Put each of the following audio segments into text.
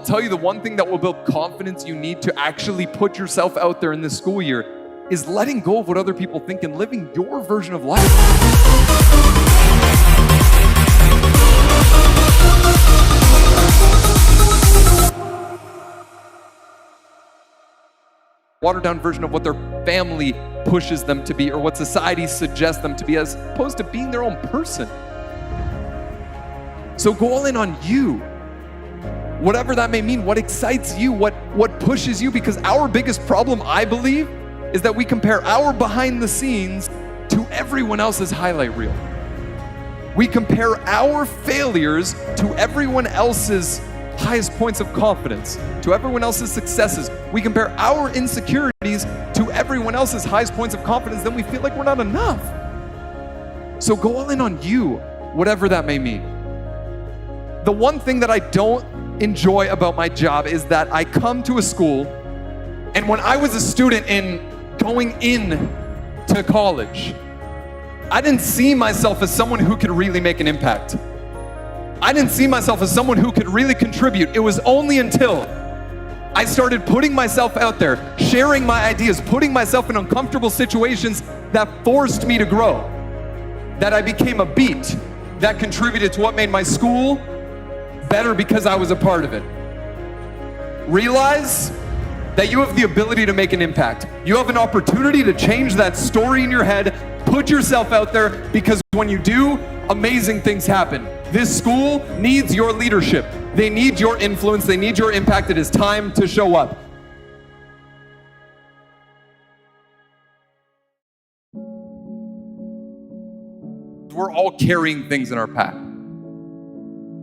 I'll tell you the one thing that will build confidence you need to actually put yourself out there in this school year is letting go of what other people think and living your version of life. Watered down version of what their family pushes them to be or what society suggests them to be, as opposed to being their own person. So go all in on you. Whatever that may mean, what excites you, what pushes you, because our biggest problem, I believe, is that we compare our behind the scenes to everyone else's highlight reel. We compare our failures to everyone else's highest points of confidence, to everyone else's successes. We compare our insecurities to everyone else's highest points of confidence, then we feel like we're not enough. So go all in on you, whatever that may mean. The one thing that I don't enjoy about my job is that I come to a school, and when I was a student in going in to college, I didn't see myself as someone who could really make an impact. I didn't see myself as someone who could really contribute. It was only until I started putting myself out there, sharing my ideas, putting myself in uncomfortable situations that forced me to grow, that I became a beat that contributed to what made my school better because I was a part of it. Realize that you have the ability to make an impact. You have an opportunity to change that story in your head. Put yourself out there, because when you do, amazing things happen. This school needs your leadership. They need your influence. They need your impact. It is time to show up. We're all carrying things in our pack.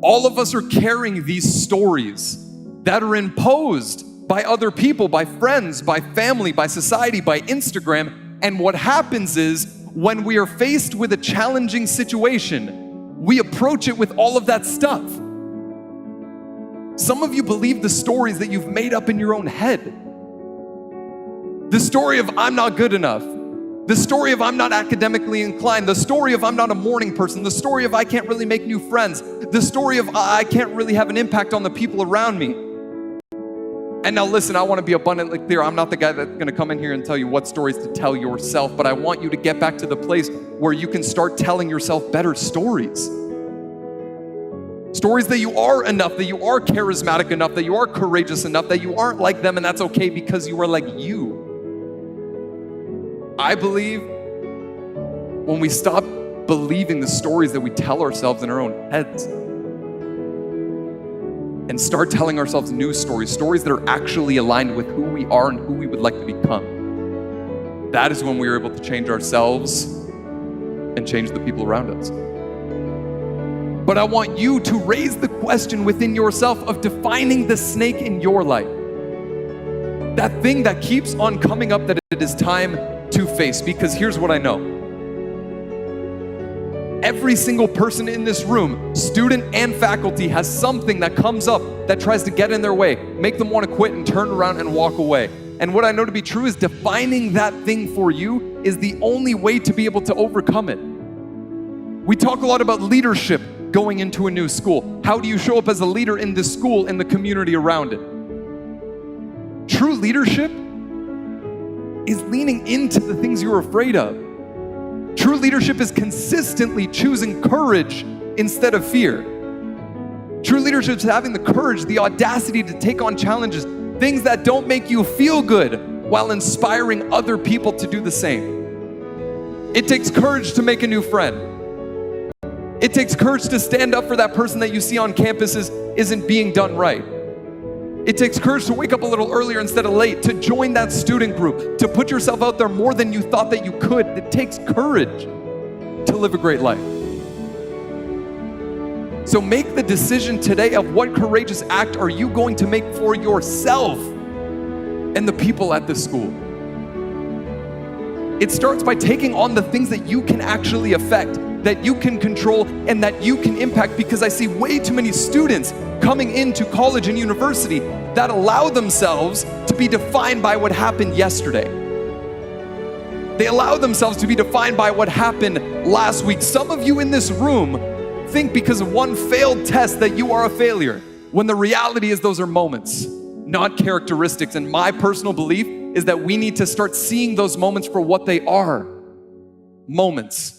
All of us are carrying these stories that are imposed by other people, by friends, by family, by society, by Instagram. And what happens is, when we are faced with a challenging situation, we approach it with all of that stuff. Some of you believe the stories that you've made up in your own head. The story of I'm not good enough. The story of I'm not academically inclined. The story of I'm not a morning person. The story of I can't really make new friends. The story of I can't really have an impact on the people around me. And now listen, I want to be abundantly clear. I'm not the guy that's going to come in here and tell you what stories to tell yourself, but I want you to get back to the place where you can start telling yourself better stories. Stories that you are enough, that you are charismatic enough, that you are courageous enough, that you aren't like them, and that's okay because you are like you. I believe when we stop believing the stories that we tell ourselves in our own heads and start telling ourselves new stories, stories that are actually aligned with who we are and who we would like to become, that is when we are able to change ourselves and change the people around us. But I want you to raise the question within yourself of defining the snake in your life. That thing that keeps on coming up that it is time to face. Because here's what I know. Every single person in this room, student and faculty, has something that comes up that tries to get in their way, make them want to quit and turn around and walk away. And what I know to be true is defining that thing for you is the only way to be able to overcome it. We talk a lot about leadership going into a new school. How do you show up as a leader in this school and the community around it? True leadership is leaning into the things you're afraid of. True leadership is consistently choosing courage instead of fear. True leadership is having the courage, the audacity to take on challenges, things that don't make you feel good, while inspiring other people to do the same. It takes courage to make a new friend. It takes courage to stand up for that person that you see on campus isn't being done right. It takes courage to wake up a little earlier instead of late, to join that student group, to put yourself out there more than you thought that you could. It takes courage to live a great life. So make the decision today of what courageous act are you going to make for yourself and the people at this school. It starts by taking on the things that you can actually affect, that you can control, and that you can impact, because I see way too many students coming into college and university that allow themselves to be defined by what happened yesterday. They allow themselves to be defined by what happened last week. Some of you in this room think because of one failed test that you are a failure. when the reality is those are moments, not characteristics. And my personal belief is that we need to start seeing those moments for what they are, moments.